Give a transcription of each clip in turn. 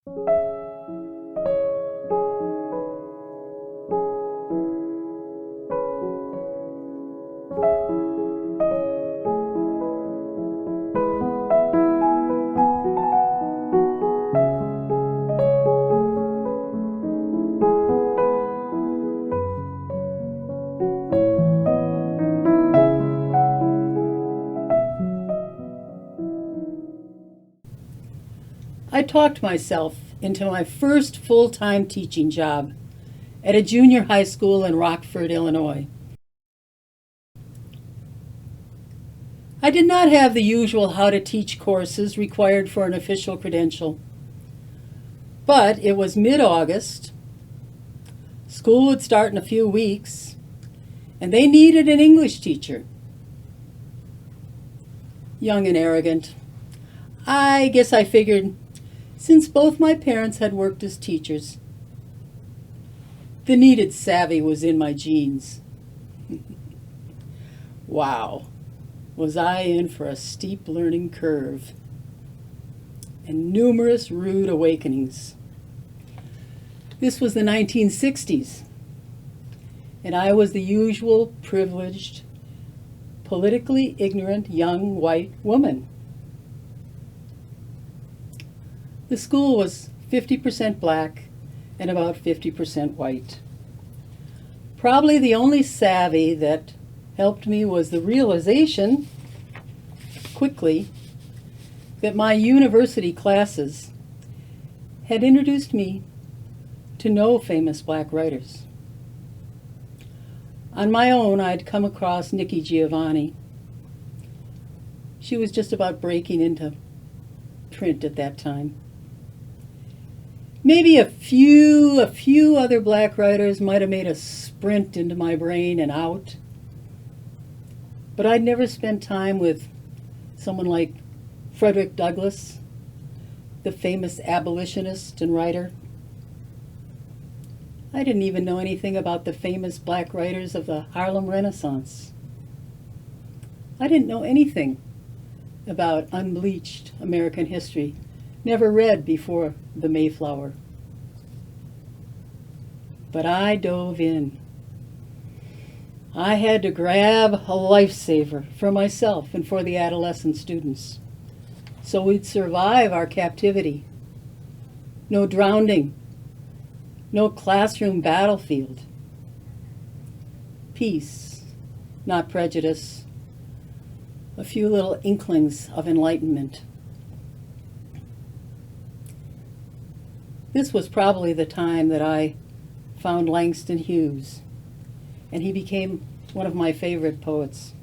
I talked myself into my first full-time teaching job at a junior high school in Rockford, Illinois. I did not have the usual how to teach courses required for an official credential, but it was mid-August, school would start in a few weeks, and they needed an English teacher. Young and arrogant, I guess I figured, since both my parents had worked as teachers, the needed savvy was in my genes. Wow, was I in for a steep learning curve and numerous rude awakenings. This was the 1960s, and I was the usual privileged, politically ignorant young white woman. The school was 50% black and about 50% white. Probably the only savvy that helped me was the realization, quickly, that my university classes had introduced me to no famous black writers. On my own, I'd come across Nikki Giovanni. She was just about breaking into print at that time. Maybe a few other black writers might have made a sprint into my brain and out. But I'd never spent time with someone like Frederick Douglass, the famous abolitionist and writer. I didn't even know anything about the famous black writers of the Harlem Renaissance. I didn't know anything about unbleached American history, never read before the Mayflower. But I dove in. I had to grab a lifesaver for myself and for the adolescent students, so we'd survive our captivity. No drowning, no classroom battlefield. Peace, not prejudice. A few little inklings of enlightenment. This was probably the time that I found Langston Hughes, and he became one of my favorite poets.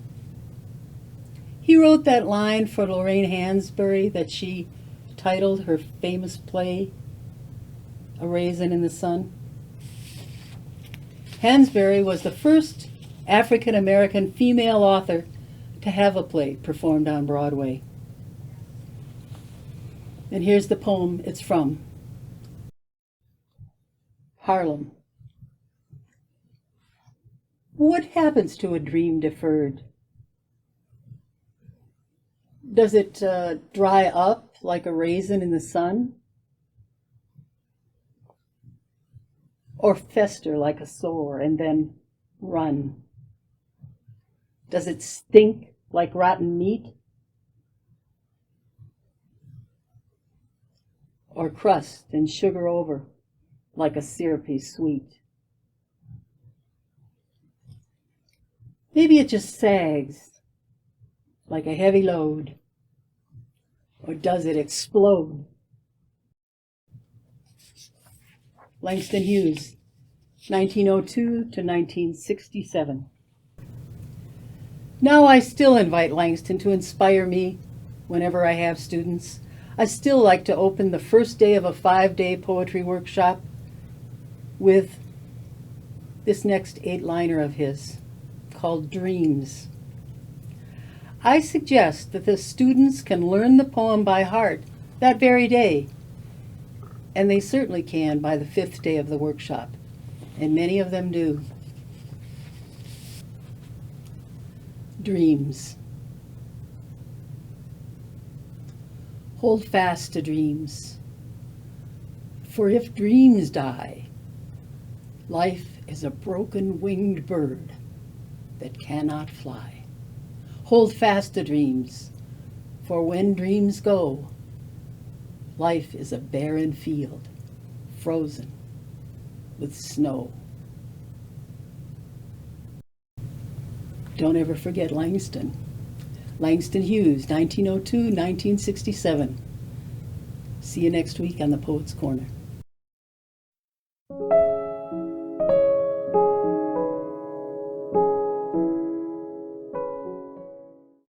He wrote that line for Lorraine Hansberry that she titled her famous play, A Raisin in the Sun. Hansberry was the first African-American female author to have a play performed on Broadway. And here's the poem it's from. Harlem. What happens to a dream deferred? Does it dry up like a raisin in the sun? Or fester like a sore and then run? Does it stink like rotten meat? Or crust and sugar over like a syrupy sweet? Maybe it just sags like a heavy load. Or does it explode? Langston Hughes, 1902 to 1967. Now I still invite Langston to inspire me whenever I have students. I still like to open the first day of a 5-day poetry workshop with this next 8-liner of his, called Dreams. I suggest that the students can learn the poem by heart that very day, and they certainly can by the 5th day of the workshop, and many of them do. Dreams. Hold fast to dreams. For if dreams die, life is a broken winged bird that cannot fly. Hold fast to dreams, for when dreams go, life is a barren field, frozen with snow. Don't ever forget Langston. Langston Hughes, 1902-1967. See you next week on the Poet's Corner.